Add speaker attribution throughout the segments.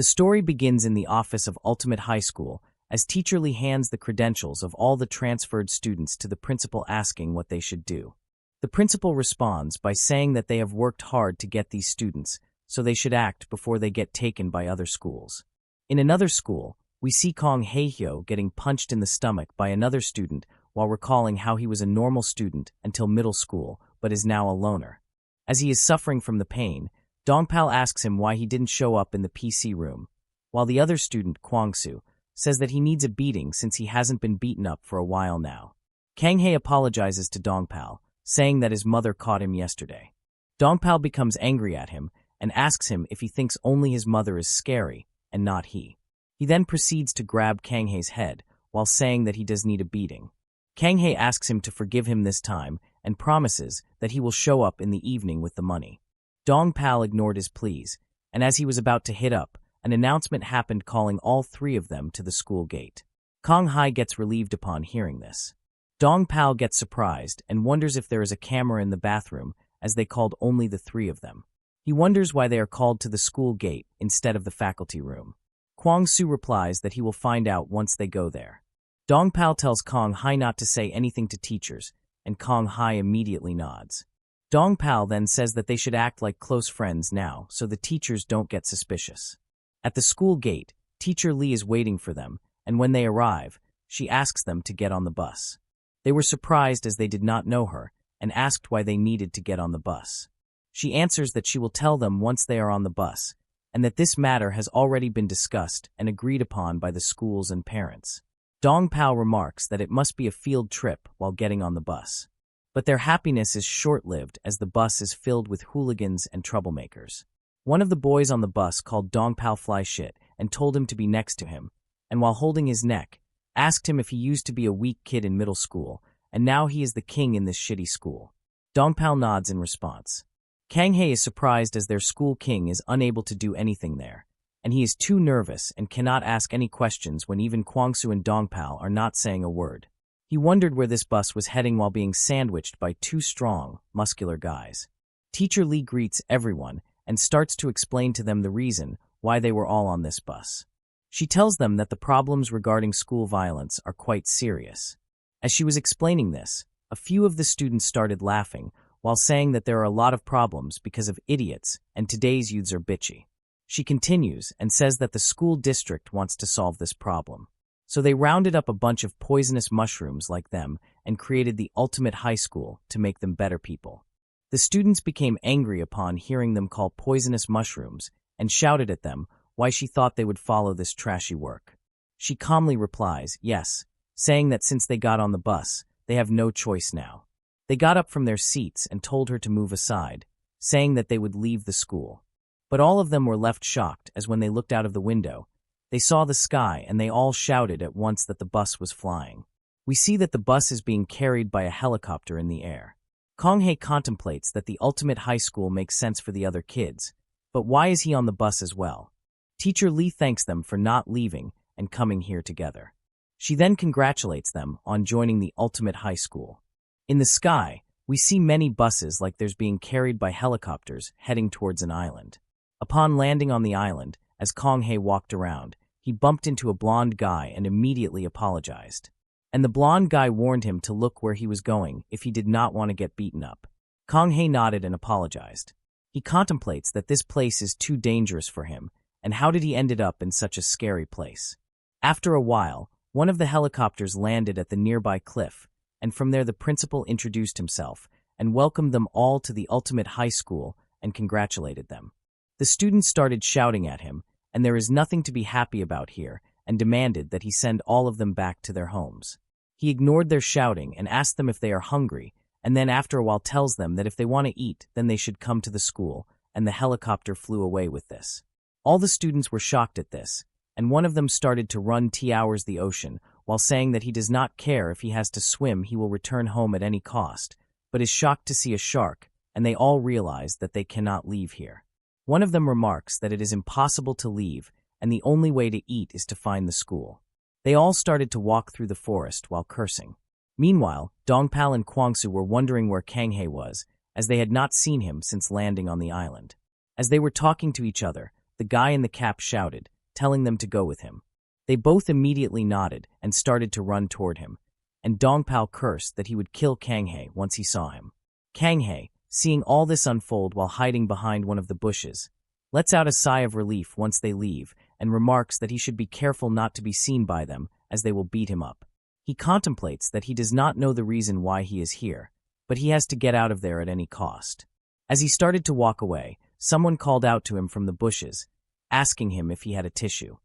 Speaker 1: The story begins in the office of Ultimate High School as Teacher Lee hands the credentials of all the transferred students to the principal asking what they should do. The principal responds by saying that they have worked hard to get these students, so they should act before they get taken by other schools. In another school, we see Kong Hae-hyo getting punched in the stomach by another student while recalling how he was a normal student until middle school, but is now a loner. As he is suffering from the pain, Dongpal asks him why he didn't show up in the PC room, while the other student, Kwangsu, says that he needs a beating since he hasn't been beaten up for a while now. Kang-hae apologizes to Dongpal, saying that his mother caught him yesterday. Dongpal becomes angry at him and asks him if he thinks only his mother is scary and not he. He then proceeds to grab Kang-hae's head while saying that he does need a beating. Kang-hae asks him to forgive him this time and promises that he will show up in the evening with the money. Dongpal ignored his pleas, and as he was about to hit up, an announcement happened calling all three of them to the school gate. Kong Hai gets relieved upon hearing this. Dongpal gets surprised and wonders if there is a camera in the bathroom, as they called only the three of them. He wonders why they are called to the school gate instead of the faculty room. Kwang-soo replies that he will find out once they go there. Dongpal tells Kong Hai not to say anything to teachers, and Kong Hai immediately nods. Dongpal then says that they should act like close friends now so the teachers don't get suspicious. At the school gate, Teacher Lee is waiting for them, and when they arrive, she asks them to get on the bus. They were surprised as they did not know her, and asked why they needed to get on the bus. She answers that she will tell them once they are on the bus, and that this matter has already been discussed and agreed upon by the schools and parents. Dongpal remarks that it must be a field trip while getting on the bus. But their happiness is short-lived as the bus is filled with hooligans and troublemakers. One of the boys on the bus called Dongpal fly shit and told him to be next to him, and while holding his neck, asked him if he used to be a weak kid in middle school, and now he is the king in this shitty school. Dongpal nods in response. Kang-hae is surprised as their school king is unable to do anything there, and he is too nervous and cannot ask any questions when even Kwangsu and Dongpal are not saying a word. He wondered where this bus was heading while being sandwiched by two strong, muscular guys. Teacher Lee greets everyone and starts to explain to them the reason why they were all on this bus. She tells them that the problems regarding school violence are quite serious. As she was explaining this, a few of the students started laughing while saying that there are a lot of problems because of idiots and today's youths are bitchy. She continues and says that the school district wants to solve this problem. So they rounded up a bunch of poisonous mushrooms like them and created the ultimate high school to make them better people. The students became angry upon hearing them call poisonous mushrooms and shouted at them why she thought they would follow this trashy work. She calmly replies, yes, saying that since they got on the bus, they have no choice now. They got up from their seats and told her to move aside, saying that they would leave the school. But all of them were left shocked as when they looked out of the window, they saw the sky and they all shouted at once that the bus was flying. We see that the bus is being carried by a helicopter in the air. Kang-hae contemplates that the ultimate high school makes sense for the other kids, but why is he on the bus as well? Teacher Lee thanks them for not leaving and coming here together. She then congratulates them on joining the ultimate high school. In the sky, we see many buses like theirs being carried by helicopters heading towards an island. Upon landing on the island, as Kang-hae walked around, he bumped into a blonde guy and immediately apologized. And the blonde guy warned him to look where he was going if he did not want to get beaten up. Kang-hae nodded and apologized. He contemplates that this place is too dangerous for him, and how did he ended up in such a scary place? After a while, one of the helicopters landed at the nearby cliff, and from there the principal introduced himself and welcomed them all to the ultimate high school and congratulated them. The students started shouting at him, and there is nothing to be happy about here, and demanded that he send all of them back to their homes. He ignored their shouting and asked them if they are hungry, and then after a while tells them that if they want to eat, then they should come to the school, and the helicopter flew away with this. All the students were shocked at this, and one of them started to run towards the ocean, while saying that he does not care if he has to swim, he will return home at any cost, but is shocked to see a shark, and they all realize that they cannot leave here. One of them remarks that it is impossible to leave, and the only way to eat is to find the school. They all started to walk through the forest while cursing. Meanwhile, Dongpal and Kwangsu were wondering where Kang-hae was, as they had not seen him since landing on the island. As they were talking to each other, the guy in the cap shouted, telling them to go with him. They both immediately nodded and started to run toward him, and Dongpal cursed that he would kill Kanghae once he saw him. Kanghae, seeing all this unfold while hiding behind one of the bushes, lets out a sigh of relief once they leave and remarks that he should be careful not to be seen by them as they will beat him up. He contemplates that he does not know the reason why he is here, but he has to get out of there at any cost. As he started to walk away, someone called out to him from the bushes, asking him if he had a tissue.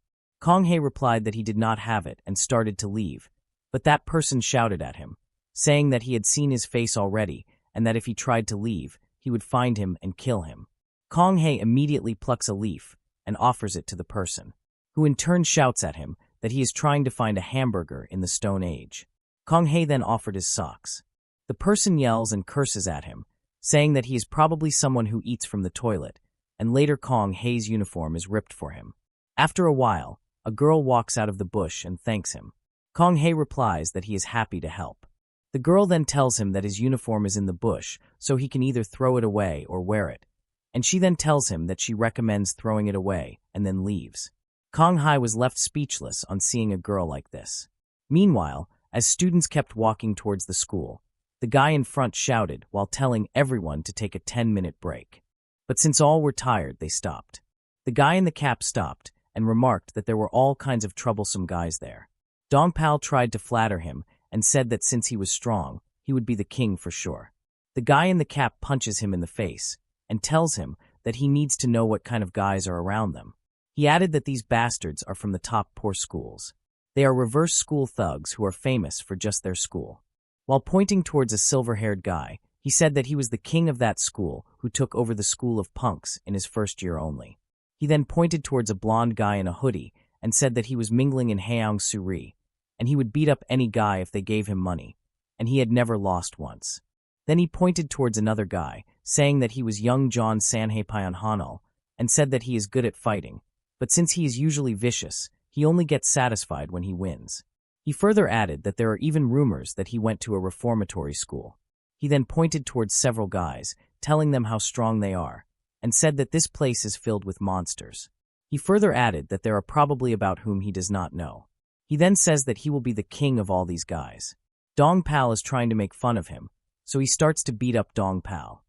Speaker 1: Kanghae replied that he did not have it and started to leave, but that person shouted at him, saying that he had seen his face already and that if he tried to leave, he would find him and kill him. Kanghae immediately plucks a leaf and offers it to the person, who in turn shouts at him that he is trying to find a hamburger in the Stone Age. Kanghae then offered his socks. The person yells and curses at him, saying that he is probably someone who eats from the toilet, and later Kanghae's uniform is ripped for him. After a while, a girl walks out of the bush and thanks him. Kanghae replies that he is happy to help. The girl then tells him that his uniform is in the bush, so he can either throw it away or wear it, and she then tells him that she recommends throwing it away and then leaves. Kanghae was left speechless on seeing a girl like this. Meanwhile, as students kept walking towards the school, the guy in front shouted while telling everyone to take a 10-minute break. But since all were tired, they stopped. The guy in the cap stopped and remarked that there were all kinds of troublesome guys there. Dongpal tried to flatter him and said that since he was strong, he would be the king for sure. The guy in the cap punches him in the face and tells him that he needs to know what kind of guys are around them. He added that these bastards are from the top poor schools. They are reverse school thugs who are famous for just their school. While pointing towards a silver-haired guy, he said that he was the king of that school who took over the school of punks in his first year only. He then pointed towards a blonde guy in a hoodie and said that he was mingling in Haeong-suri, and he would beat up any guy if they gave him money, and he had never lost once. Then he pointed towards another guy, saying that he was young John Sanhaepayan Hanal, and said that he is good at fighting, but since he is usually vicious, he only gets satisfied when he wins. He further added that there are even rumors that he went to a reformatory school. He then pointed towards several guys, telling them how strong they are, and said that this place is filled with monsters. He further added that there are probably about whom he does not know. He then says that he will be the king of all these guys. Dongpal is trying to make fun of him, so he starts to beat up Dongpal.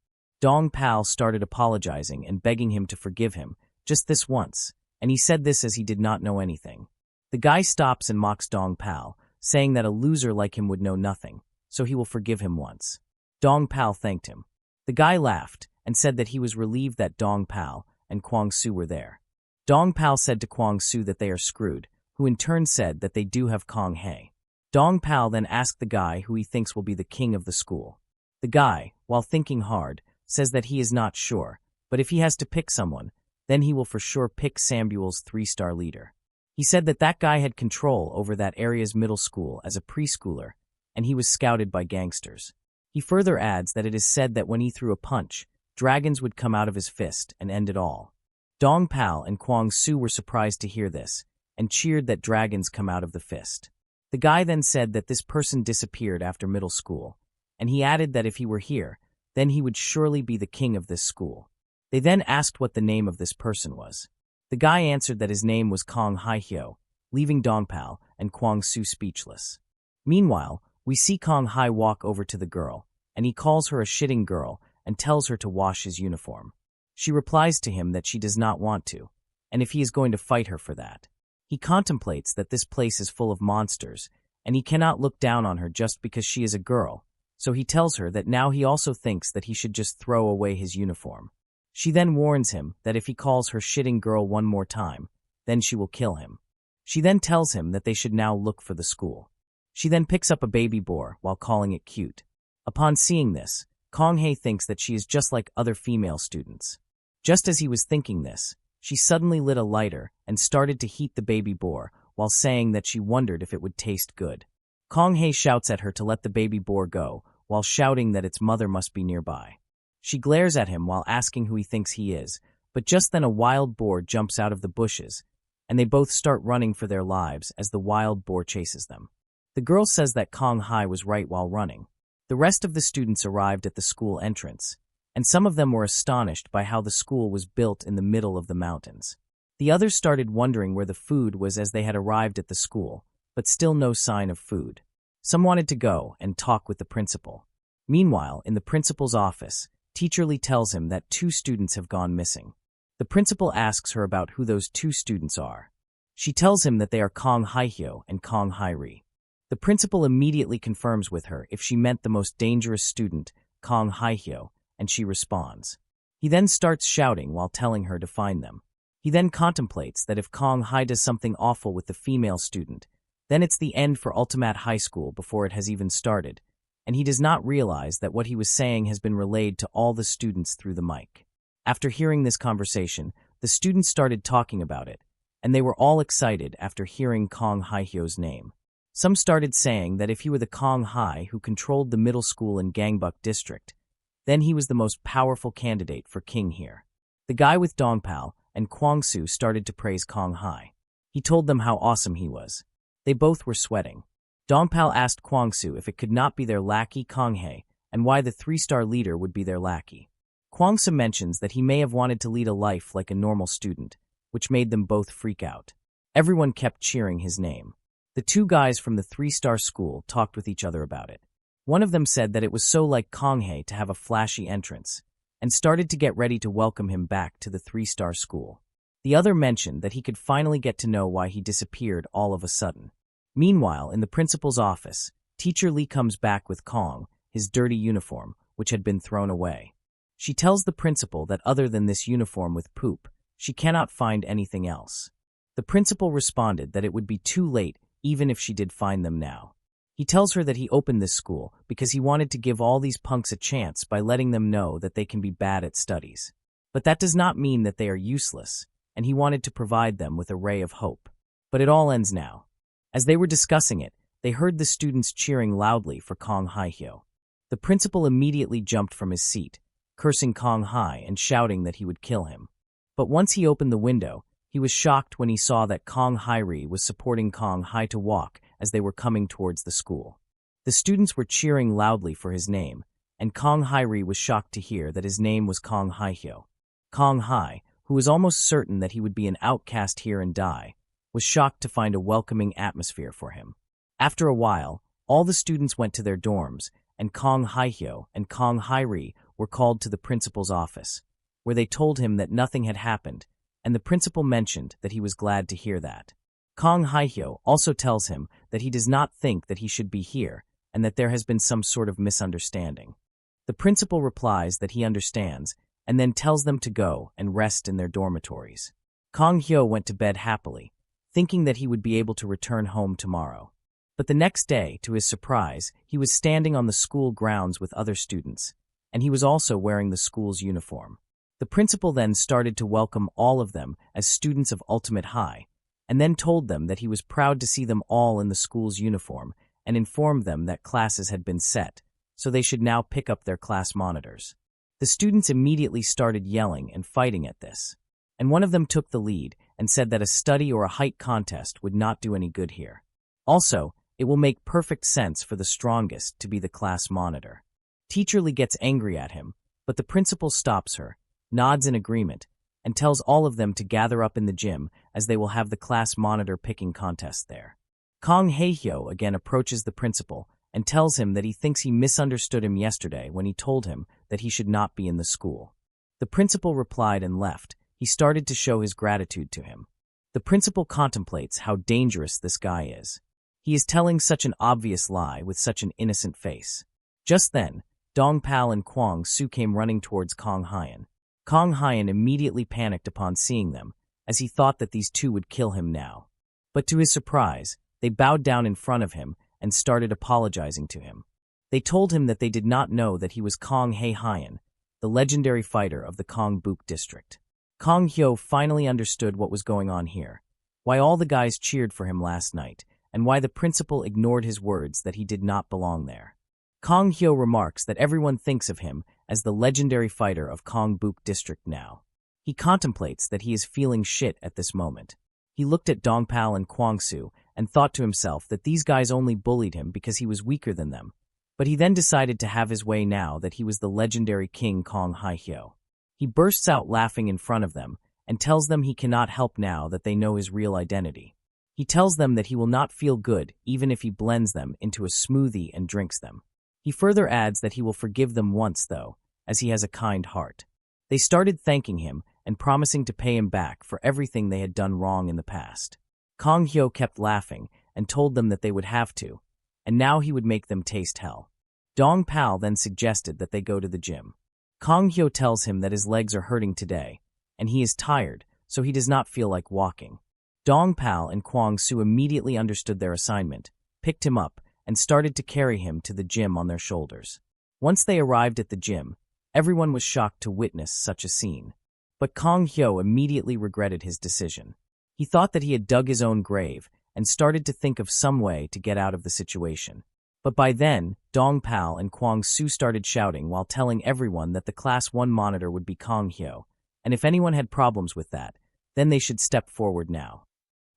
Speaker 1: Dongpal started apologizing and begging him to forgive him, just this once, and he said this as he did not know anything. The guy stops and mocks Dongpal, saying that a loser like him would know nothing, so he will forgive him once. Dongpal thanked him. The guy laughed and said that he was relieved that Dongpal and Kwang-soo were there. Dongpal said to Kwang-soo that they are screwed, who in turn said that they do have Kanghae. Dongpal then asked the guy who he thinks will be the king of the school. The guy, while thinking hard, says that he is not sure, but if he has to pick someone, then he will for sure pick Sambuel's 3-star leader. He said that that guy had control over that area's middle school as a preschooler, and he was scouted by gangsters. He further adds that it is said that when he threw a punch, dragons would come out of his fist and end it all. Dongpal and Kwang-soo were surprised to hear this, and cheered that dragons come out of the fist. The guy then said that this person disappeared after middle school, and he added that if he were here, then he would surely be the king of this school. They then asked what the name of this person was. The guy answered that his name was Kang Hae-hyo, leaving Dongpal and Kwang-soo speechless. Meanwhile, we see Kang Hae walk over to the girl, and he calls her a shitting girl and tells her to wash his uniform. She replies to him that she does not want to, and if he is going to fight her for that. He contemplates that this place is full of monsters, and he cannot look down on her just because she is a girl, so he tells her that now he also thinks that he should just throw away his uniform. She then warns him that if he calls her shitting girl one more time, then she will kill him. She then tells him that they should now look for the school. She then picks up a baby boar while calling it cute. Upon seeing this, Kanghae thinks that she is just like other female students. Just as he was thinking this, she suddenly lit a lighter and started to heat the baby boar while saying that she wondered if it would taste good. Kanghae shouts at her to let the baby boar go while shouting that its mother must be nearby. She glares at him while asking who he thinks he is, but just then a wild boar jumps out of the bushes, and they both start running for their lives as the wild boar chases them. The girl says that Kang Hae was right while running. The rest of the students arrived at the school entrance, and some of them were astonished by how the school was built in the middle of the mountains. The others started wondering where the food was as they had arrived at the school, but still no sign of food. Some wanted to go and talk with the principal. Meanwhile, in the principal's office, Teacher Lee tells him that 2 students have gone missing. The principal asks her about who those 2 students are. She tells him that they are Kong Haihyo and Kong Hairi. The principal immediately confirms with her if she meant the most dangerous student, Kong Haihyo, and she responds. He then starts shouting while telling her to find them. He then contemplates that if Kong Hai does something awful with the female student, then it's the end for Ultimate High School before it has even started, and he does not realize that what he was saying has been relayed to all the students through the mic. After hearing this conversation, the students started talking about it, and they were all excited after hearing Kong Haihyo's name. Some started saying that if he were the Kong Hai who controlled the middle school in Gangbuk District, then he was the most powerful candidate for king here. The guy with Dongpal and Kwangsu started to praise Kong Hai. He told them how awesome he was. They both were sweating. Dongpal asked Kwangsu if it could not be their lackey Kong Hae and why the 3-star leader would be their lackey. Kwangsu mentions that he may have wanted to lead a life like a normal student, which made them both freak out. Everyone kept cheering his name. The 2 guys from the 3-star school talked with each other about it. One of them said that it was so like Kong Hae to have a flashy entrance, and started to get ready to welcome him back to the 3-star school. The other mentioned that he could finally get to know why he disappeared all of a sudden. Meanwhile, in the principal's office, Teacher Lee comes back with Kong, his dirty uniform, which had been thrown away. She tells the principal that other than this uniform with poop, she cannot find anything else. The principal responded that it would be too late even if she did find them now. He tells her that he opened this school because he wanted to give all these punks a chance by letting them know that they can be bad at studies. But that does not mean that they are useless, and he wanted to provide them with a ray of hope. But it all ends now. As they were discussing it, they heard the students cheering loudly for Kong Haihyo. The principal immediately jumped from his seat, cursing Kong Hai and shouting that he would kill him. But once he opened the window, he was shocked when he saw that Kong Hairi was supporting Kong Hai to walk as they were coming towards the school. The students were cheering loudly for his name, and Kong Hairi was shocked to hear that his name was Kong Haihyo. Kong Hai, who was almost certain that he would be an outcast here and die, was shocked to find a welcoming atmosphere for him. After a while, all the students went to their dorms, and Kong Haihyo and Kong Hairi were called to the principal's office, where they told him that nothing had happened, and the principal mentioned that he was glad to hear that. Kong Haihyo also tells him that he does not think that he should be here and that there has been some sort of misunderstanding. The principal replies that he understands and then tells them to go and rest in their dormitories. Kong Hyo went to bed happily, thinking that he would be able to return home tomorrow. But the next day, to his surprise, he was standing on the school grounds with other students, and he was also wearing the school's uniform. The principal then started to welcome all of them as students of Ultimate High, and then told them that he was proud to see them all in the school's uniform and informed them that classes had been set, so they should now pick up their class monitors. The students immediately started yelling and fighting at this, and one of them took the lead and said that a study or a height contest would not do any good here. Also, it will make perfect sense for the strongest to be the class monitor. Teacher Lee gets angry at him, but the principal stops her, nods in agreement, and tells all of them to gather up in the gym as they will have the class monitor picking contest there. Kong Haehyo again approaches the principal and tells him that he thinks he misunderstood him yesterday when he told him that he should not be in the school. The principal replied and left. He started to show his gratitude to him. The principal contemplates how dangerous this guy is. He is telling such an obvious lie with such an innocent face. Just then, Dongpal and Kwang Su came running towards Kong Hyan. Kong Hyan immediately panicked upon seeing them, as he thought that these two would kill him now. But to his surprise, they bowed down in front of him and started apologizing to him. They told him that they did not know that he was Kong Hae Hyan, the legendary fighter of the Kongbuk district. Kong Hyo finally understood what was going on here, why all the guys cheered for him last night, and why the principal ignored his words that he did not belong there. Kong Hyo remarks that everyone thinks of him as the legendary fighter of Kongbuk district now. He contemplates that he is feeling shit at this moment. He looked at Dongpal and Kwangsu and thought to himself that these guys only bullied him because he was weaker than them, but he then decided to have his way now that he was the legendary King Kong Haehyo. He bursts out laughing in front of them and tells them he cannot help now that they know his real identity. He tells them that he will not feel good even if he blends them into a smoothie and drinks them. He further adds that he will forgive them once, though, as he has a kind heart. They started thanking him and promising to pay him back for everything they had done wrong in the past. Kong Hyo kept laughing and told them that they would have to, and now he would make them taste hell. Dong Pal then suggested that they go to the gym. Kong Hyo tells him that his legs are hurting today, and he is tired, so he does not feel like walking. Dong Pal and Kwang Soo immediately understood their assignment, picked him up, and started to carry him to the gym on their shoulders. Once they arrived at the gym, everyone was shocked to witness such a scene. But Kong Hyo immediately regretted his decision. He thought that he had dug his own grave and started to think of some way to get out of the situation. But by then, Dong Pal and Kwang Soo started shouting while telling everyone that the Class 1 monitor would be Kong Hyo, and if anyone had problems with that, then they should step forward now.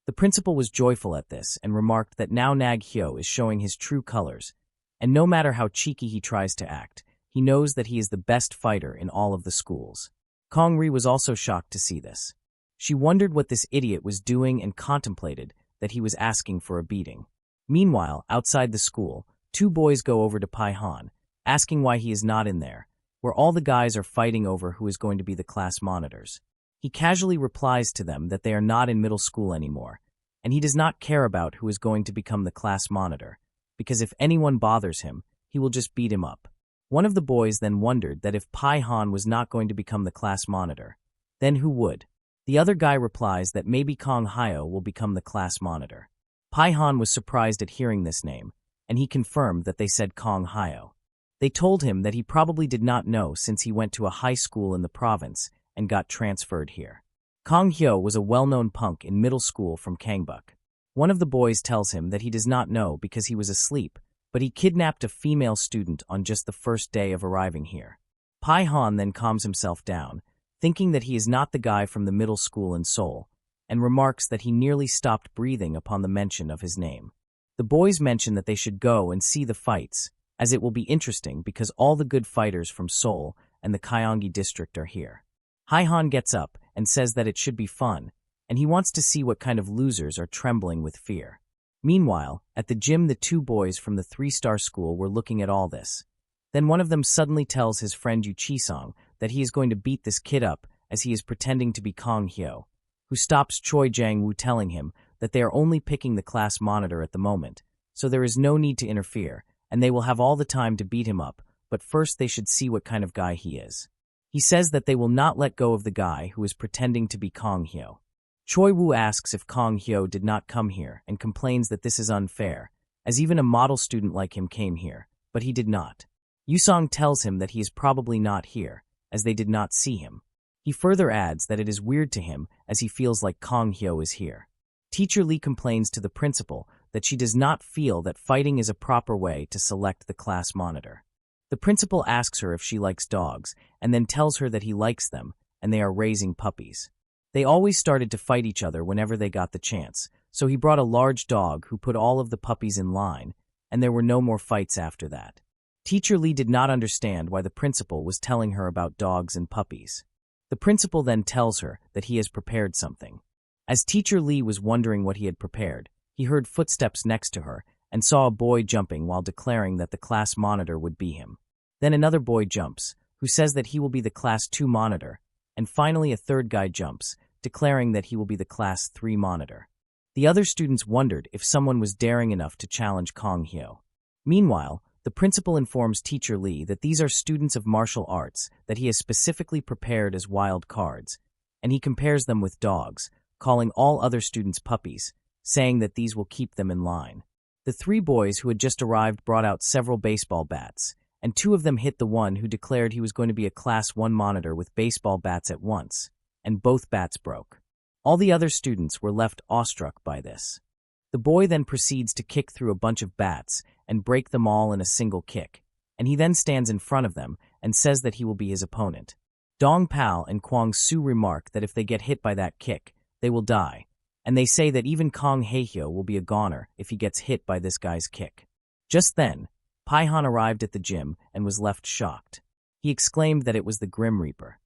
Speaker 1: The principal was joyful at this and remarked that now Nag Hyo is showing his true colors, and no matter how cheeky he tries to act, he knows that he is the best fighter in all of the schools. Kong Ri was also shocked to see this. She wondered what this idiot was doing and contemplated that he was asking for a beating. Meanwhile, outside the school, two boys go over to Pai Han, asking why he is not in there, where all the guys are fighting over who is going to be the class monitors. He casually replies to them that they are not in middle school anymore, and he does not care about who is going to become the class monitor, because if anyone bothers him, he will just beat him up. One of the boys then wondered that if Pai Han was not going to become the class monitor, then who would? The other guy replies that maybe Kong Hyo will become the class monitor. Pai Han was surprised at hearing this name, and he confirmed that they said Kong Hyo. They told him that he probably did not know since he went to a high school in the province and got transferred here. Kong Hyo was a well-known punk in middle school from Kangbuk. One of the boys tells him that he does not know because he was asleep, but he kidnapped a female student on just the first day of arriving here. Pai Han then calms himself down, thinking that he is not the guy from the middle school in Seoul, and remarks that he nearly stopped breathing upon the mention of his name. The boys mention that they should go and see the fights, as it will be interesting because all the good fighters from Seoul and the Gyeonggi district are here. Han gets up and says that it should be fun, and he wants to see what kind of losers are trembling with fear. Meanwhile, at the gym the two boys from the 3-star school were looking at all this. Then one of them suddenly tells his friend Yu Chi-song that he is going to beat this kid up as he is pretending to be Kong Hyo, who stops Choi Jang-woo telling him that they are only picking the class monitor at the moment, so there is no need to interfere, and they will have all the time to beat him up, but first they should see what kind of guy he is. He says that they will not let go of the guy who is pretending to be Kong Hyo. Choi Woo asks if Kong Hyo did not come here and complains that this is unfair, as even a model student like him came here, but he did not. Yusong tells him that he is probably not here, as they did not see him. He further adds that it is weird to him as he feels like Kong Hyo is here. Teacher Lee complains to the principal that she does not feel that fighting is a proper way to select the class monitor. The principal asks her if she likes dogs, and then tells her that he likes them, and they are raising puppies. They always started to fight each other whenever they got the chance, so he brought a large dog who put all of the puppies in line, and there were no more fights after that. Teacher Lee did not understand why the principal was telling her about dogs and puppies. The principal then tells her that he has prepared something. As Teacher Lee was wondering what he had prepared, he heard footsteps next to her and saw a boy jumping while declaring that the class monitor would be him. Then another boy jumps, who says that he will be the class 2 monitor, and finally a third guy jumps, declaring that he will be the class 3 monitor. The other students wondered if someone was daring enough to challenge Kong Hyo. Meanwhile, the principal informs Teacher Lee that these are students of martial arts that he has specifically prepared as wild cards, and he compares them with dogs, calling all other students puppies, saying that these will keep them in line. The 3 boys who had just arrived brought out several baseball bats, and 2 of them hit the one who declared he was going to be a class 1 monitor with baseball bats at once, and both bats broke. All the other students were left awestruck by this. The boy then proceeds to kick through a bunch of bats and break them all in a single kick, and he then stands in front of them and says that he will be his opponent. Dong Pal and Kwang Soo remark that if they get hit by that kick, they will die, and they say that even Kong Haehyo will be a goner if he gets hit by this guy's kick. Just then, Pai Han arrived at the gym and was left shocked. He exclaimed that it was the Grim Reaper.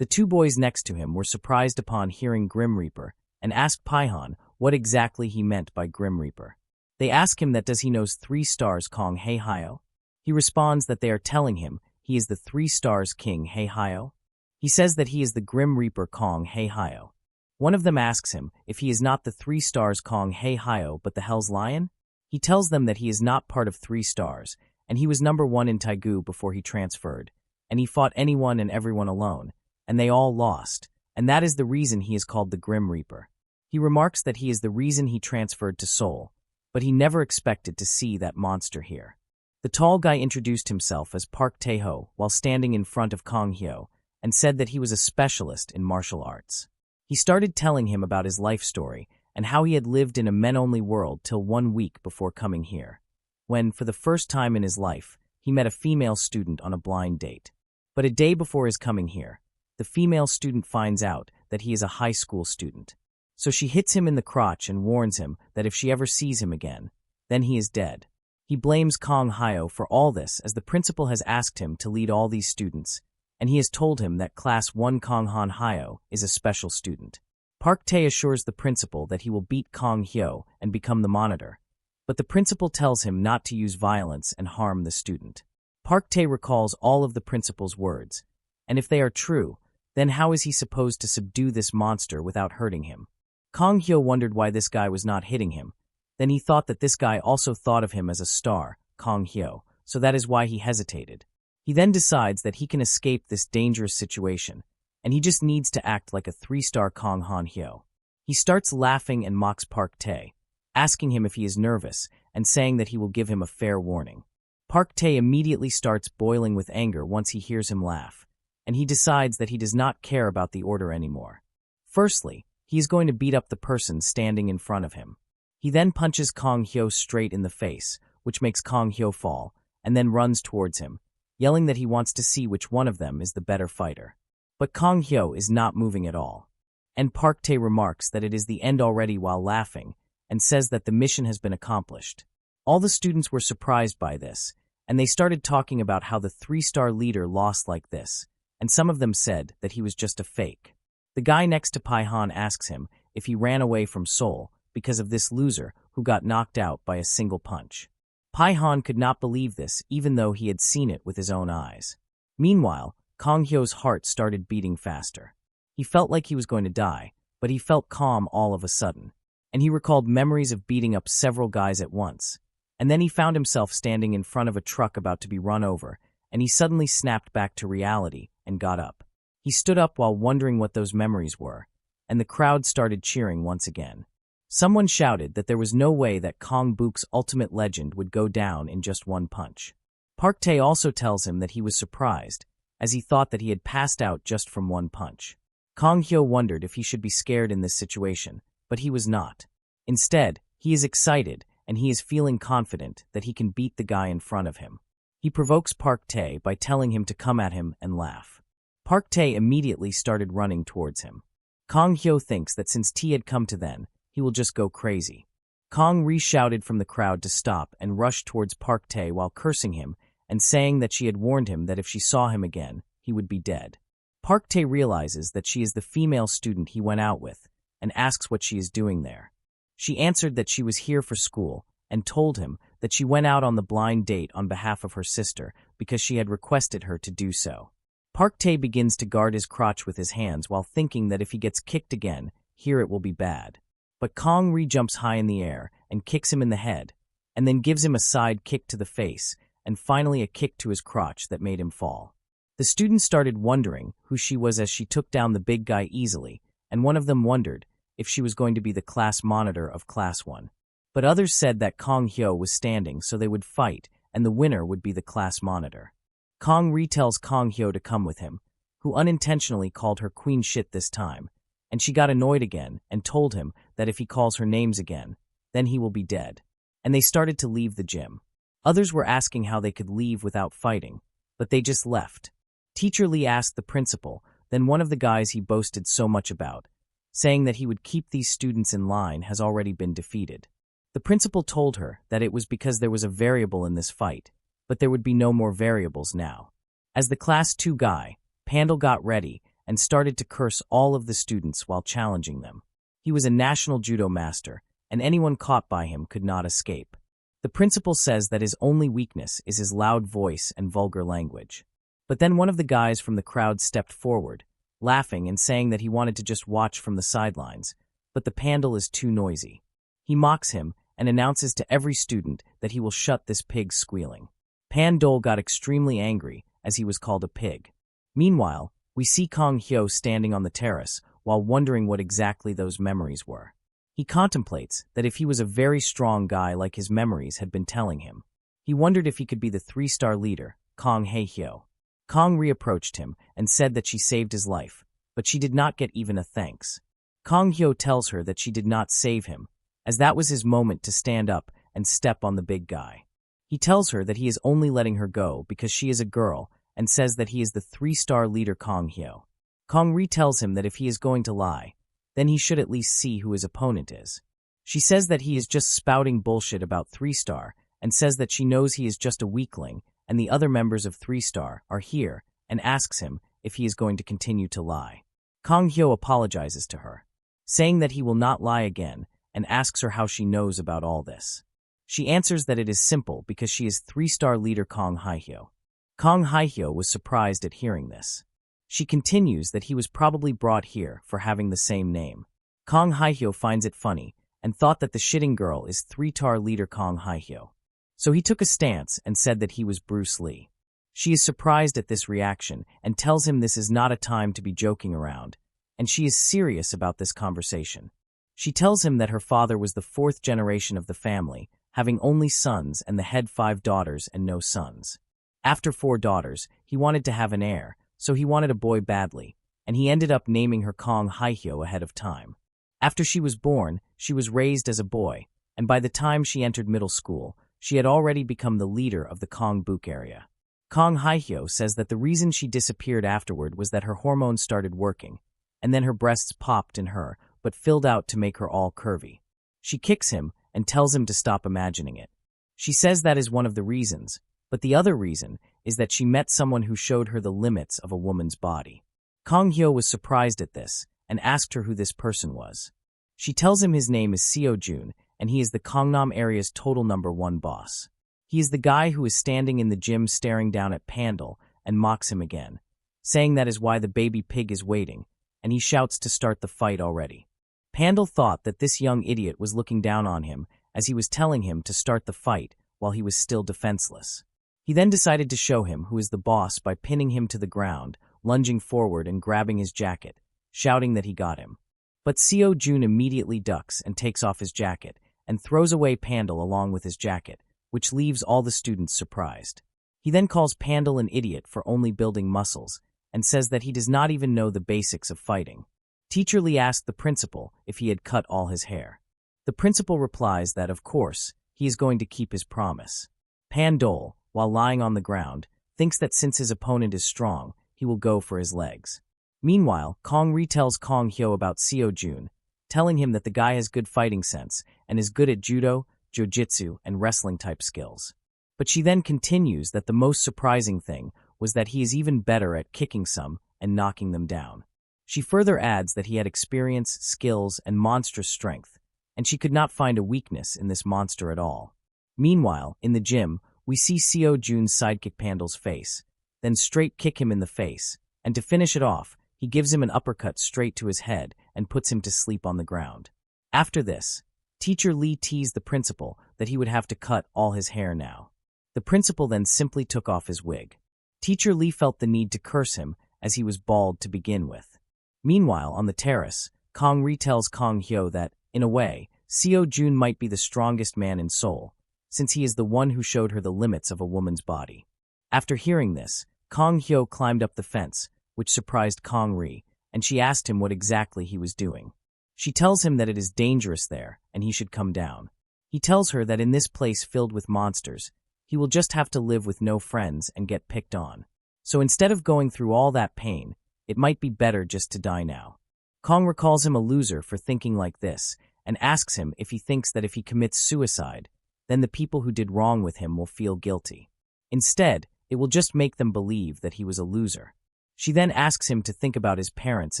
Speaker 1: The two boys next to him were surprised upon hearing Grim Reaper and asked Paihon what exactly he meant by Grim Reaper. They ask him that does he knows 3 stars Kong Heihayo. He responds that they are telling him he is the 3 stars King Heihayo. He says that he is the Grim Reaper Kong Heihayo. One of them asks him if he is not the 3 stars Kong Heihayo but the Hell's Lion. He tells them that he is not part of 3 stars, and he was number 1 in Taegu before he transferred, and he fought anyone and everyone alone, and they all lost, and that is the reason he is called the Grim Reaper. He remarks that he is the reason he transferred to Seoul, but he never expected to see that monster here. The tall guy introduced himself as Park Tae-ho while standing in front of Kong Hyo and said that he was a specialist in martial arts. He started telling him about his life story and how he had lived in a men-only world till 1 week before coming here, when, for the first time in his life, he met a female student on a blind date. But a day before his coming here, the female student finds out that he is a high school student. So she hits him in the crotch and warns him that if she ever sees him again, then he is dead. He blames Kong Hyo for all this as the principal has asked him to lead all these students, and he has told him that Class 1 Kong Han Hyo is a special student. Park Tae assures the principal that he will beat Kong Hyo and become the monitor, but the principal tells him not to use violence and harm the student. Park Tae recalls all of the principal's words, and if they are true, then how is he supposed to subdue this monster without hurting him? Kong Hyo wondered why this guy was not hitting him. Then he thought that this guy also thought of him as a star, Kong Hyo, so that is why he hesitated. He then decides that he can escape this dangerous situation, and he just needs to act like a 3-star Kong Han Hyo. He starts laughing and mocks Park Tae, asking him if he is nervous and saying that he will give him a fair warning. Park Tae immediately starts boiling with anger once he hears him laugh, and he decides that he does not care about the order anymore. Firstly, he is going to beat up the person standing in front of him. He then punches Kong Hyo straight in the face, which makes Kong Hyo fall, and then runs towards him, yelling that he wants to see which one of them is the better fighter. But Kong Hyo is not moving at all. And Park Tae remarks that it is the end already while laughing, and says that the mission has been accomplished. All the students were surprised by this, and they started talking about how the 3-star leader lost like this, and some of them said that he was just a fake. The guy next to Paihon asks him if he ran away from Seoul because of this loser who got knocked out by a single punch. Paihon could not believe this even though he had seen it with his own eyes. Meanwhile, Kong Hyo's heart started beating faster. He felt like he was going to die, but he felt calm all of a sudden, and he recalled memories of beating up several guys at once. And then he found himself standing in front of a truck about to be run over, and he suddenly snapped back to reality and got up. He stood up while wondering what those memories were, and the crowd started cheering once again. Someone shouted that there was no way that Kong Buk's ultimate legend would go down in just 1 punch. Park Tae also tells him that he was surprised, as he thought that he had passed out just from 1 punch. Kong Hyo wondered if he should be scared in this situation, but he was not. Instead, he is excited, and he is feeling confident that he can beat the guy in front of him. He provokes Park Tae by telling him to come at him and laugh. Park Tae immediately started running towards him. Kong Hyo thinks that since T had come to then, he will just go crazy. Kong re-shouted from the crowd to stop and rushed towards Park Tae while cursing him and saying that she had warned him that if she saw him again, he would be dead. Park Tae realizes that she is the female student he went out with and asks what she is doing there. She answered that she was here for school and told him that she went out on the blind date on behalf of her sister because she had requested her to do so. Park Tae begins to guard his crotch with his hands while thinking that if he gets kicked again, here it will be bad. But Kong re-jumps high in the air and kicks him in the head, and then gives him a side kick to the face, and finally a kick to his crotch that made him fall. The students started wondering who she was as she took down the big guy easily, and one of them wondered if she was going to be the class monitor of Class 1. But others said that Kong Hyo was standing so they would fight, and the winner would be the class monitor. Kong retells Kong Hyo to come with him, who unintentionally called her queen shit this time, and she got annoyed again and told him that if he calls her names again, then he will be dead. And they started to leave the gym. Others were asking how they could leave without fighting, but they just left. Teacher Lee asked the principal, then one of the guys he boasted so much about, saying that he would keep these students in line has already been defeated. The principal told her that it was because there was a variable in this fight, but there would be no more variables now. As the Class 2 guy, Pandal got ready and started to curse all of the students while challenging them. He was a national judo master, and anyone caught by him could not escape. The principal says that his only weakness is his loud voice and vulgar language. But then one of the guys from the crowd stepped forward, laughing and saying that he wanted to just watch from the sidelines, but the pandal is too noisy. He mocks him and announces to every student that he will shut this pig squealing. Pandol got extremely angry as he was called a pig. Meanwhile, we see Kong Hyo standing on the terrace while wondering what exactly those memories were. He contemplates that if he was a very strong guy like his memories had been telling him, he wondered if he could be the 3-star leader, Kong Hae-hyo. Kong reapproached him and said that she saved his life, but she did not get even a thanks. Kong Hyo tells her that she did not save him, as that was his moment to stand up and step on the big guy. He tells her that he is only letting her go because she is a girl and says that he is the 3-star leader Kong Hyo. Kong retells him that if he is going to lie, then he should at least see who his opponent is. She says that he is just spouting bullshit about 3-star and says that she knows he is just a weakling and the other members of 3-star are here and asks him if he is going to continue to lie. Kong Hyo apologizes to her, saying that he will not lie again and asks her how she knows about all this. She answers that it is simple because she is 3-star leader Kong Hae-hyo. Kong Hae-hyo was surprised at hearing this. She continues that he was probably brought here for having the same name. Kong Hae-hyo finds it funny and thought that the shitting girl is 3-star leader Kong Hae-hyo. So he took a stance and said that he was Bruce Lee. She is surprised at this reaction and tells him this is not a time to be joking around, and she is serious about this conversation. She tells him that her father was the 4th generation of the family, having only sons and the head 5 daughters and no sons. After 4 daughters, he wanted to have an heir, so he wanted a boy badly, and he ended up naming her Kong Hae-hyo ahead of time. After she was born, she was raised as a boy, and by the time she entered middle school, she had already become the leader of the Kongbuk area. Kong Hae-hyo says that the reason she disappeared afterward was that her hormones started working, and then her breasts popped in her, but filled out to make her all curvy. She kicks him and tells him to stop imagining it. She says that is one of the reasons, but the other reason is that she met someone who showed her the limits of a woman's body. Kong Hyo was surprised at this and asked her who this person was. She tells him his name is Seo Jun, and he is the Kongnam area's total #1 boss. He is the guy who is standing in the gym staring down at Pandal and mocks him again, saying that is why the baby pig is waiting, and he shouts to start the fight already. Pandal thought that this young idiot was looking down on him as he was telling him to start the fight while he was still defenseless. He then decided to show him who is the boss by pinning him to the ground, lunging forward and grabbing his jacket, shouting that he got him. But Seo Jun immediately ducks and takes off his jacket and throws away Pandal along with his jacket, which leaves all the students surprised. He then calls Pandal an idiot for only building muscles and says that he does not even know the basics of fighting. Teacher Lee asked the principal if he had cut all his hair. The principal replies that, of course, he is going to keep his promise. Pandal, while lying on the ground, thinks that since his opponent is strong, he will go for his legs. Meanwhile, Kong retells Kong Hyo about Seo Jun, telling him that the guy has good fighting sense and is good at judo, jiu-jitsu, and wrestling-type skills. But she then continues that the most surprising thing was that he is even better at kicking some and knocking them down. She further adds that he had experience, skills, and monstrous strength, and she could not find a weakness in this monster at all. Meanwhile, in the gym, we see Seo Jun's sidekick Pandal's face, then straight kick him in the face, and to finish it off, he gives him an uppercut straight to his head and puts him to sleep on the ground. After this, Teacher Lee teased the principal that he would have to cut all his hair now. The principal then simply took off his wig. Teacher Lee felt the need to curse him as he was bald to begin with. Meanwhile, on the terrace, Kong retells Kong Hyo that, in a way, Seo Jun might be the strongest man in Seoul, since he is the one who showed her the limits of a woman's body. After hearing this, Kong Hyo climbed up the fence, which surprised Kong Ri, and she asked him what exactly he was doing. She tells him that it is dangerous there, and he should come down. He tells her that in this place filled with monsters, he will just have to live with no friends and get picked on. So instead of going through all that pain, it might be better just to die now. Kong recalls him a loser for thinking like this, and asks him if he thinks that if he commits suicide, then the people who did wrong with him will feel guilty. Instead, it will just make them believe that he was a loser. She then asks him to think about his parents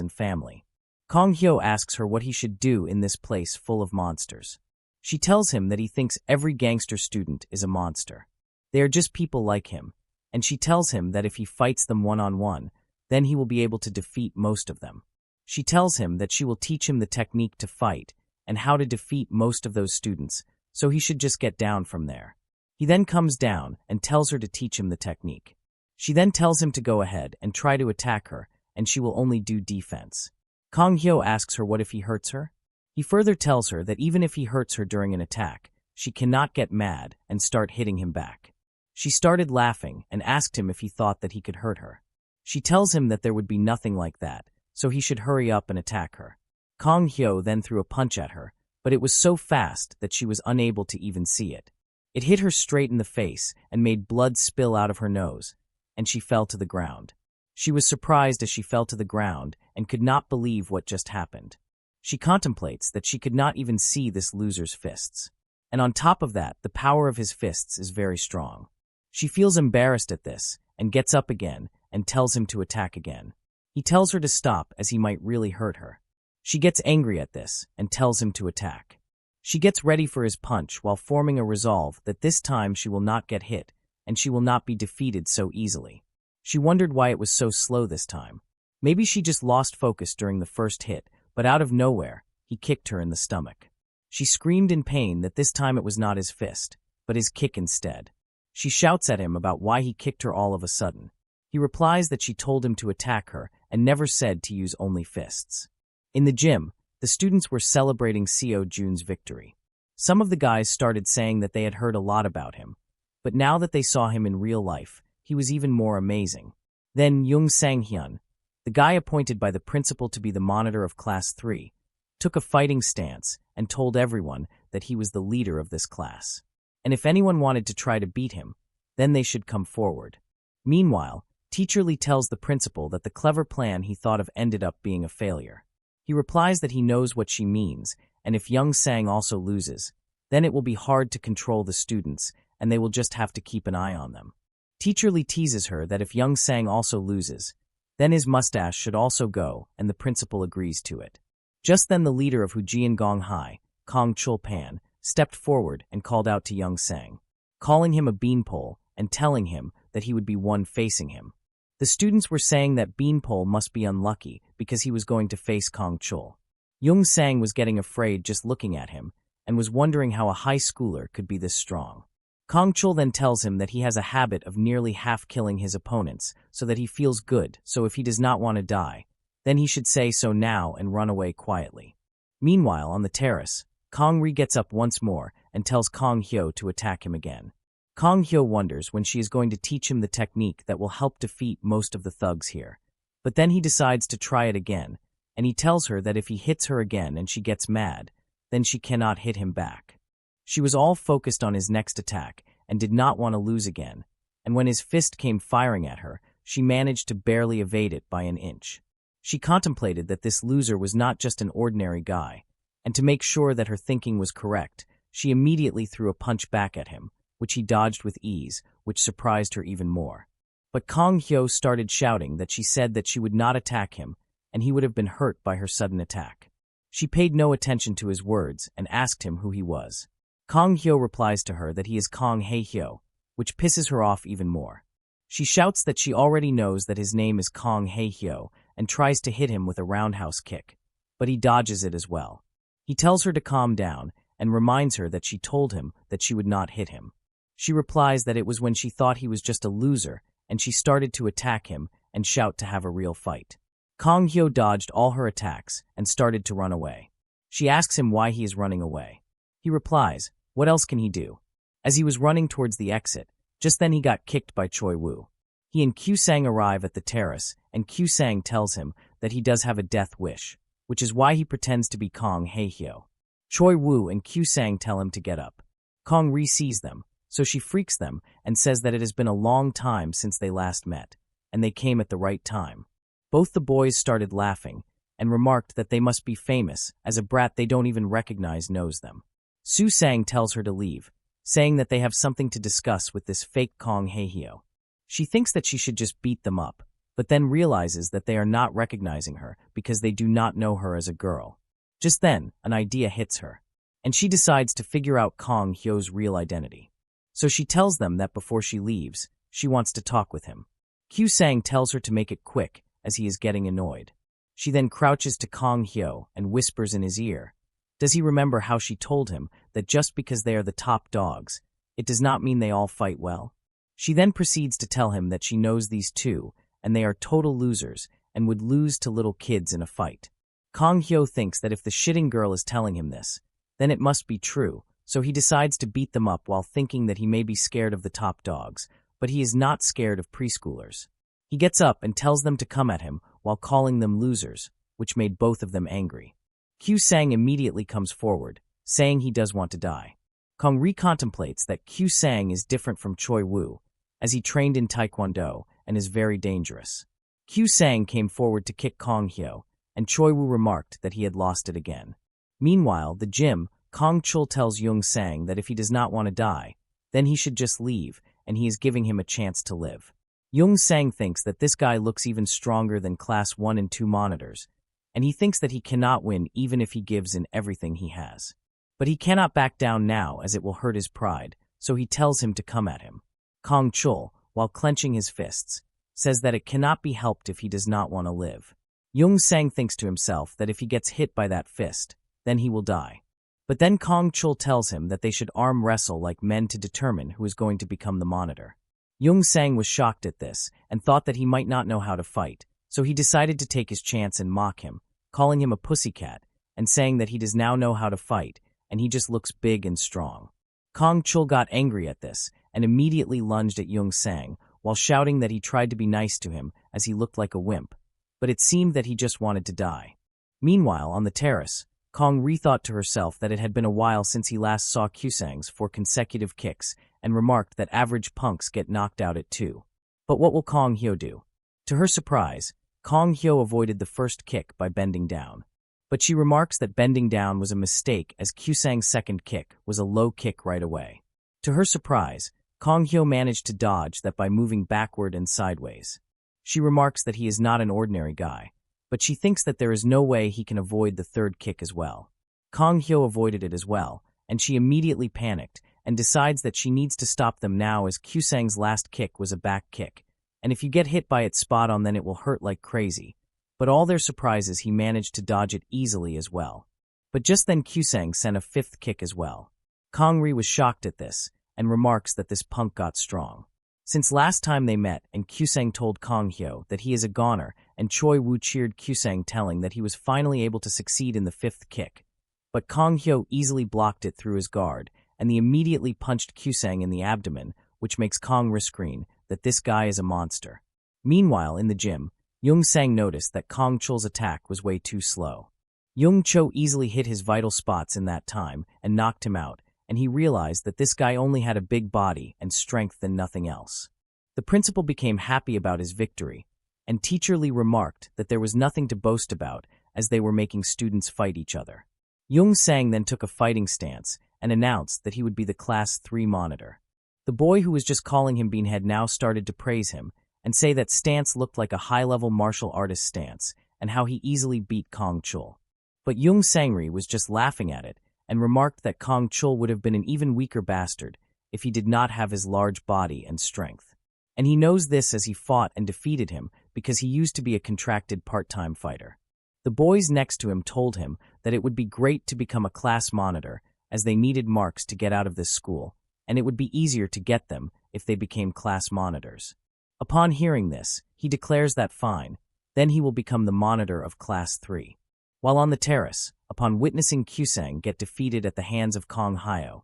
Speaker 1: and family. Kong Hyo asks her what he should do in this place full of monsters. She tells him that he thinks every gangster student is a monster. They are just people like him, and she tells him that if he fights them one-on-one, then he will be able to defeat most of them. She tells him that she will teach him the technique to fight and how to defeat most of those students, so he should just get down from there. He then comes down and tells her to teach him the technique. She then tells him to go ahead and try to attack her, and she will only do defense. Kong Hyo asks her what if he hurts her. He further tells her that even if he hurts her during an attack, she cannot get mad and start hitting him back. She started laughing and asked him if he thought that he could hurt her. She tells him that there would be nothing like that, so he should hurry up and attack her. Kong Hyo then threw a punch at her, but it was so fast that she was unable to even see it. It hit her straight in the face and made blood spill out of her nose, and she fell to the ground. She was surprised as she fell to the ground and could not believe what just happened. She contemplates that she could not even see this loser's fists. And on top of that, the power of his fists is very strong. She feels embarrassed at this and gets up again and tells him to attack again. He tells her to stop as he might really hurt her. She gets angry at this and tells him to attack. She gets ready for his punch while forming a resolve that this time she will not get hit and she will not be defeated so easily. She wondered why it was so slow this time. Maybe she just lost focus during the first hit, but out of nowhere, he kicked her in the stomach. She screamed in pain that this time it was not his fist, but his kick instead. She shouts at him about why he kicked her all of a sudden. He replies that she told him to attack her and never said to use only fists. In the gym, the students were celebrating Seo Jun's victory. Some of the guys started saying that they had heard a lot about him, but now that they saw him in real life, he was even more amazing. Then Young Sang-hyun, the guy appointed by the principal to be the monitor of Class 3, took a fighting stance and told everyone that he was the leader of this class. And if anyone wanted to try to beat him, then they should come forward. Meanwhile, Teacher Lee tells the principal that the clever plan he thought of ended up being a failure. He replies that he knows what she means, and if Young Sang also loses, then it will be hard to control the students, and they will just have to keep an eye on them. Teacher Lee teases her that if Young Sang also loses, then his mustache should also go, and the principal agrees to it. Just then the leader of Hujian Gong Hai, Kong Chul-pan, stepped forward and called out to Young Sang, calling him a beanpole and telling him that he would be one facing him. The students were saying that Beanpole must be unlucky because he was going to face Kong Chul. Young Sang was getting afraid just looking at him and was wondering how a high schooler could be this strong. Kong Chul then tells him that he has a habit of nearly half-killing his opponents so that he feels good, so if he does not want to die, then he should say so now and run away quietly. Meanwhile, on the terrace, Kong Ri gets up once more and tells Kong Hyo to attack him again. Kong Hyo wonders when she is going to teach him the technique that will help defeat most of the thugs here. But then he decides to try it again, and he tells her that if he hits her again and she gets mad, then she cannot hit him back. She was all focused on his next attack and did not want to lose again, and when his fist came firing at her, she managed to barely evade it by an inch. She contemplated that this loser was not just an ordinary guy, and to make sure that her thinking was correct, she immediately threw a punch back at him, which he dodged with ease, which surprised her even more. But Kong Hyo started shouting that she said that she would not attack him, and he would have been hurt by her sudden attack. She paid no attention to his words and asked him who he was. Kong Hyo replies to her that he is Kong Hae Hyo, which pisses her off even more. She shouts that she already knows that his name is Kong Hae Hyo and tries to hit him with a roundhouse kick, but he dodges it as well. He tells her to calm down and reminds her that she told him that she would not hit him. She replies that it was when she thought he was just a loser and she started to attack him and shout to have a real fight. Kong Hyo dodged all her attacks and started to run away. She asks him why he is running away. He replies, what else can he do? As he was running towards the exit, just then he got kicked by Choi Woo. He and Kyu Sang arrive at the terrace, and Kyu Sang tells him that he does have a death wish, which is why he pretends to be Kong Hae Hyo. Choi Woo and Kyu Sang tell him to get up. Kong Ri sees them, so she freaks them and says that it has been a long time since they last met, and they came at the right time. Both the boys started laughing and remarked that they must be famous, as a brat they don't even recognize knows them. Su Sang tells her to leave, saying that they have something to discuss with this fake Kong Hae Hyo. She thinks that she should just beat them up, but then realizes that they are not recognizing her because they do not know her as a girl. Just then, an idea hits her, and she decides to figure out Kong Hyo's real identity. So she tells them that before she leaves, she wants to talk with him. Kyu-sang tells her to make it quick, as he is getting annoyed. She then crouches to Kong Hyo and whispers in his ear. Does he remember how she told him that just because they are the top dogs, it does not mean they all fight well? She then proceeds to tell him that she knows these two, and they are total losers and would lose to little kids in a fight. Kong Hyo thinks that if the shitting girl is telling him this, then it must be true, so he decides to beat them up while thinking that he may be scared of the top dogs, but he is not scared of preschoolers. He gets up and tells them to come at him while calling them losers, which made both of them angry. Kyu-sang immediately comes forward, saying he does want to die. Kong recontemplates that Kyu-sang is different from Choi-woo, as he trained in Taekwondo and is very dangerous. Kyu-sang came forward to kick Kong Hyo, and Choi-woo remarked that he had lost it again. Meanwhile, the gym, Kong Chul tells Young-sang that if he does not want to die, then he should just leave, and he is giving him a chance to live. Young-sang thinks that this guy looks even stronger than Class 1 and 2 monitors, and he thinks that he cannot win even if he gives in everything he has. But he cannot back down now as it will hurt his pride, so he tells him to come at him. Kong Chul, while clenching his fists, says that it cannot be helped if he does not want to live. Young-sang thinks to himself that if he gets hit by that fist, then he will die. But then Kong Chul tells him that they should arm wrestle like men to determine who is going to become the monitor. Young-sang was shocked at this and thought that he might not know how to fight, so he decided to take his chance and mock him, calling him a pussycat and saying that he does now know how to fight and he just looks big and strong. Kong Chul got angry at this and immediately lunged at Young-sang while shouting that he tried to be nice to him as he looked like a wimp, but it seemed that he just wanted to die. Meanwhile, on the terrace, Kong rethought to herself that it had been a while since he last saw Kyu-sang's 4 consecutive kicks and remarked that average punks get knocked out at 2. But what will Kong Hyo do? To her surprise, Kong Hyo avoided the first kick by bending down. But she remarks that bending down was a mistake as Kyu-sang's second kick was a low kick right away. To her surprise, Kong Hyo managed to dodge that by moving backward and sideways. She remarks that he is not an ordinary guy, but she thinks that there is no way he can avoid the third kick as well. Kong Hyo avoided it as well, and she immediately panicked and decides that she needs to stop them now as Kyu-sang's last kick was a back kick, and if you get hit by it spot on then it will hurt like crazy. But all their surprises he managed to dodge it easily as well. But just then Kyu-sang sent a 5th kick as well. Kong-ri was shocked at this, and remarks that this punk got strong. Since last time they met and Kyu-sang told Kong Hyo that he is a goner and Choi-woo cheered Kyu-sang telling that he was finally able to succeed in the 5th kick. But Kong Hyo easily blocked it through his guard and he immediately punched Kyu-sang in the abdomen, which makes Kong-ri scream that this guy is a monster. Meanwhile, in the gym, Young-sang noticed that Kong Chul's attack was way too slow. Young-cho easily hit his vital spots in that time and knocked him out, and he realized that this guy only had a big body and strength and nothing else. The principal became happy about his victory, and Teacher Lee remarked that there was nothing to boast about as they were making students fight each other. Young-sang then took a fighting stance and announced that he would be the Class 3 monitor. The boy who was just calling him Beanhead now started to praise him and say that stance looked like a high-level martial artist stance and how he easily beat Kong Chul. But Young-sang-ri was just laughing at it and remarked that Kong Chul would have been an even weaker bastard if he did not have his large body and strength. And he knows this as he fought and defeated him because he used to be a contracted part-time fighter. The boys next to him told him that it would be great to become a class monitor as they needed marks to get out of this school, and it would be easier to get them if they became class monitors. Upon hearing this, he declares that fine, then he will become the monitor of Class 3. While on the terrace, upon witnessing Kyu-sang get defeated at the hands of Kong Hyo,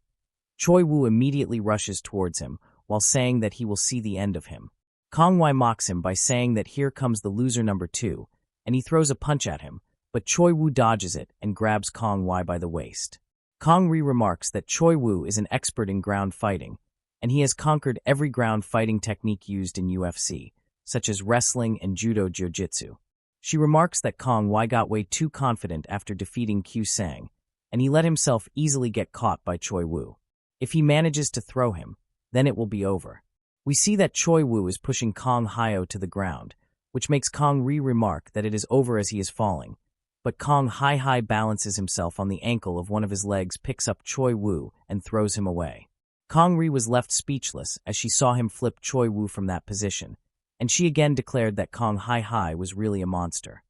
Speaker 1: Choi-woo immediately rushes towards him while saying that he will see the end of him. Kong Wai mocks him by saying that here comes the loser number 2, and he throws a punch at him, but Choi-woo dodges it and grabs Kong Wai by the waist. Kong-ri remarks that Choi-woo is an expert in ground fighting, and he has conquered every ground fighting technique used in UFC, such as wrestling and judo jiu-jitsu. She remarks that Kong Wai got way too confident after defeating Kyu-sang, and he let himself easily get caught by Choi-woo. If he manages to throw him, then it will be over. We see that Choi-woo is pushing Kong Hyo to the ground, which makes Kong Ri remark that it is over as he is falling. But Kong Hai balances himself on the ankle of one of his legs, picks up Choi Woo, and throws him away. Kong Ri was left speechless as she saw him flip Choi Woo from that position, and she again declared that Kong Hai was really a monster.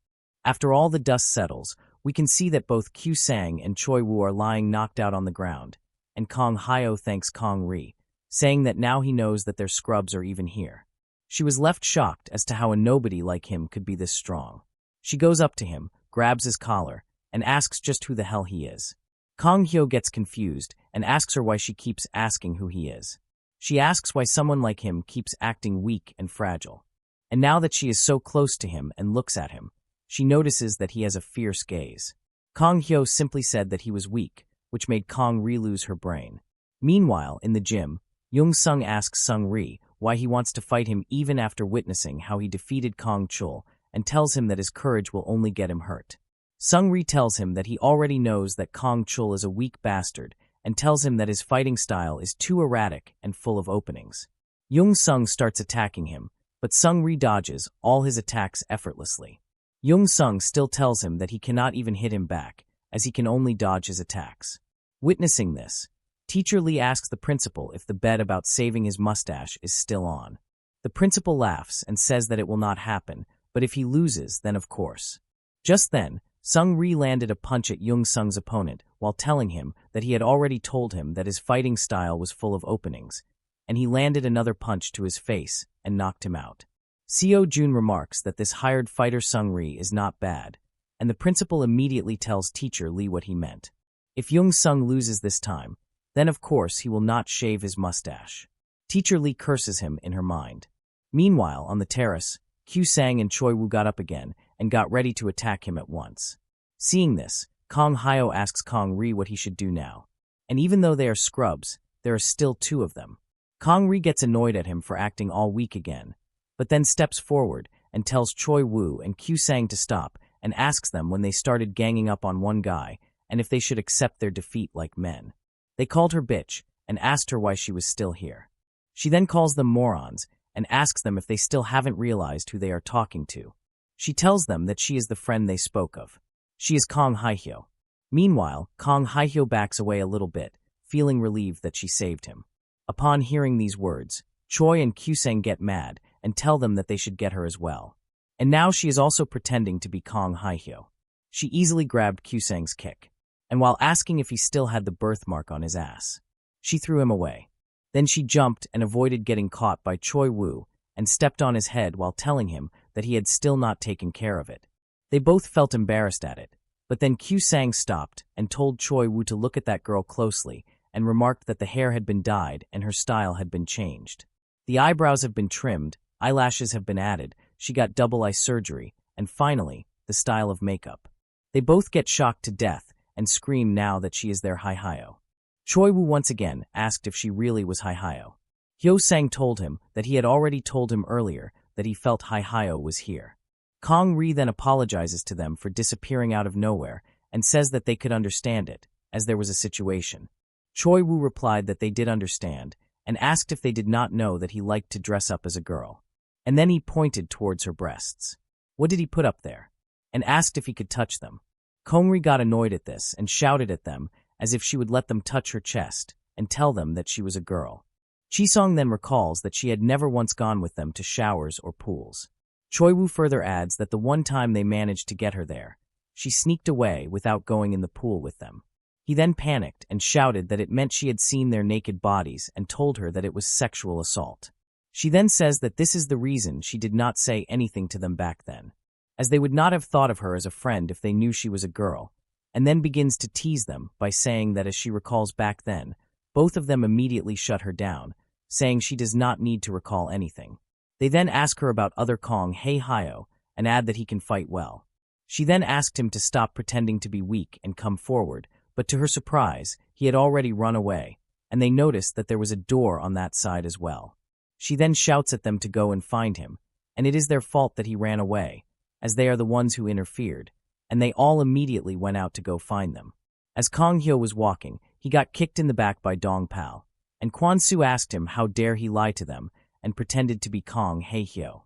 Speaker 1: After all the dust settles, we can see that both Kyu Sang and Choi Woo are lying knocked out on the ground, and Kong Hyo thanks Kong Ri, saying that now he knows that their scrubs are even here. She was left shocked as to how a nobody like him could be this strong. She goes up to him, grabs his collar, and asks just who the hell he is. Kong Hyo gets confused and asks her why she keeps asking who he is. She asks why someone like him keeps acting weak and fragile. And now that she is so close to him and looks at him, she notices that he has a fierce gaze. Kong Hyo simply said that he was weak, which made Kong Ri lose her brain. Meanwhile, in the gym, Young Sung asks Sung Ri why he wants to fight him even after witnessing how he defeated Kong Chul, and tells him that his courage will only get him hurt. Sung Ri tells him that he already knows that Kong Chul is a weak bastard, and tells him that his fighting style is too erratic and full of openings. Young Sung starts attacking him, but Sung Ri dodges all his attacks effortlessly. Young Sung still tells him that he cannot even hit him back, as he can only dodge his attacks. Witnessing this, Teacher Lee asks the principal if the bet about saving his mustache is still on. The principal laughs and says that it will not happen, but if he loses, then of course. Just then, Sung Ri landed a punch at Young Sung's opponent while telling him that he had already told him that his fighting style was full of openings, and he landed another punch to his face and knocked him out. Seo Jun remarks that this hired fighter Sung Ri is not bad, and the principal immediately tells Teacher Lee what he meant. If Young Sung loses this time, then of course he will not shave his mustache. Teacher Lee curses him in her mind. Meanwhile, on the terrace, Kyu Sang and Choi Woo got up again and got ready to attack him at once. Seeing this, Kong Hyo asks Kong Ri what he should do now. And even though they are scrubs, there are still two of them. Kong Ri gets annoyed at him for acting all weak again, but then steps forward and tells Choi Woo and Kyu Sang to stop and asks them when they started ganging up on one guy and if they should accept their defeat like men. They called her bitch and asked her why she was still here. She then calls them morons and asks them if they still haven't realized who they are talking to. She tells them that she is the friend they spoke of. She is Kong Haihyo. Meanwhile, Kong Haihyo backs away a little bit, feeling relieved that she saved him. Upon hearing these words, Choi and Kyu Sang get mad and tell them that they should get her as well. And now she is also pretending to be Kong Haihyo. She easily grabbed Kyu Sang's kick, and while asking if he still had the birthmark on his ass, she threw him away. Then she jumped and avoided getting caught by Choi Woo and stepped on his head while telling him that he had still not taken care of it. They both felt embarrassed at it, but then Kyu Sang stopped and told Choi Woo to look at that girl closely and remarked that the hair had been dyed and her style had been changed. The eyebrows have been trimmed, eyelashes have been added, she got double eye surgery, and finally, the style of makeup. They both get shocked to death and scream now that she is their Haihyo. Choi Woo once again asked if she really was Haihyo. Hyo Sang told him that he had already told him earlier that he felt Haihyo was here. Kong Ri then apologizes to them for disappearing out of nowhere and says that they could understand it, as there was a situation. Choi Woo replied that they did understand and asked if they did not know that he liked to dress up as a girl. And then he pointed towards her breasts. What did he put up there? And asked if he could touch them. Kong Ri got annoyed at this and shouted at them as if she would let them touch her chest and tell them that she was a girl. Chisong then recalls that she had never once gone with them to showers or pools. Choi Woo further adds that the one time they managed to get her there, she sneaked away without going in the pool with them. He then panicked and shouted that it meant she had seen their naked bodies and told her that it was sexual assault. She then says that this is the reason she did not say anything to them back then, as they would not have thought of her as a friend if they knew she was a girl, and then begins to tease them by saying that as she recalls back then, both of them immediately shut her down, saying she does not need to recall anything. They then ask her about other Kong Haihyo and add that he can fight well. She then asked him to stop pretending to be weak and come forward, but to her surprise, he had already run away, and they noticed that there was a door on that side as well. She then shouts at them to go and find him, and it is their fault that he ran away, as they are the ones who interfered, and they all immediately went out to go find them. As Kong Hyo was walking, he got kicked in the back by Dong Pal, and Kwon Soo asked him how dare he lie to them, and pretended to be Kong Haihyo.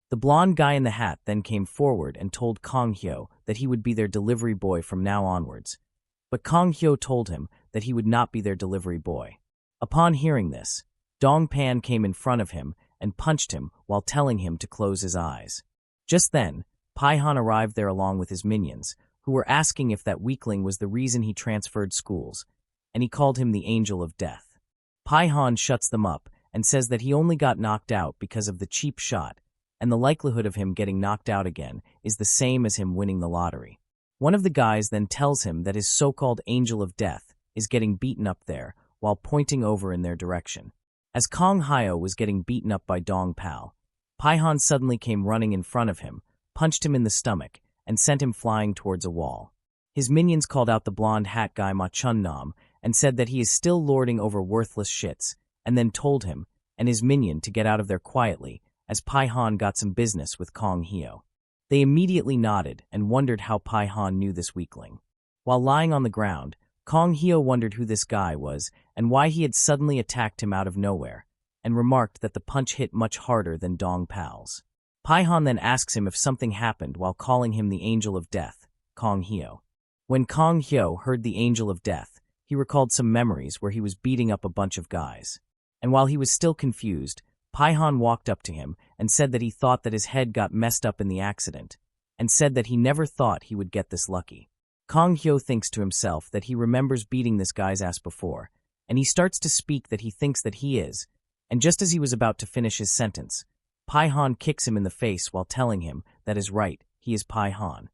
Speaker 1: The blonde guy in the hat then came forward and told Kong Hyo that he would be their delivery boy from now onwards. But Kong Hyo told him that he would not be their delivery boy. Upon hearing this, Dong Pan came in front of him and punched him while telling him to close his eyes. Just then, Pai-han arrived there along with his minions, who were asking if that weakling was the reason he transferred schools, and he called him the Angel of Death. Pai-han shuts them up and says that he only got knocked out because of the cheap shot, and the likelihood of him getting knocked out again is the same as him winning the lottery. One of the guys then tells him that his so-called Angel of Death is getting beaten up there while pointing over in their direction. As Kong Hyo was getting beaten up by Dong Pal, Pai-han suddenly came running in front of him, punched him in the stomach, and sent him flying towards a wall. His minions called out the blonde hat guy Ma Chun Nam and said that he is still lording over worthless shits, and then told him and his minion to get out of there quietly as Pai-han got some business with Kong Hyo. They immediately nodded and wondered how Pai-han knew this weakling. While lying on the ground, Kong Hyo wondered who this guy was and why he had suddenly attacked him out of nowhere, and remarked that the punch hit much harder than Dong Pal's. Pai-han then asks him if something happened while calling him the Angel of Death, Kong Hyo. When Kong Hyo heard the Angel of Death, he recalled some memories where he was beating up a bunch of guys. And while he was still confused, Pai-han walked up to him and said that he thought that his head got messed up in the accident, and said that he never thought he would get this lucky. Kong Hyo thinks to himself that he remembers beating this guy's ass before, and he starts to speak that he thinks that he is, and just as he was about to finish his sentence, Pai-han kicks him in the face while telling him that is right, he is Pai-han.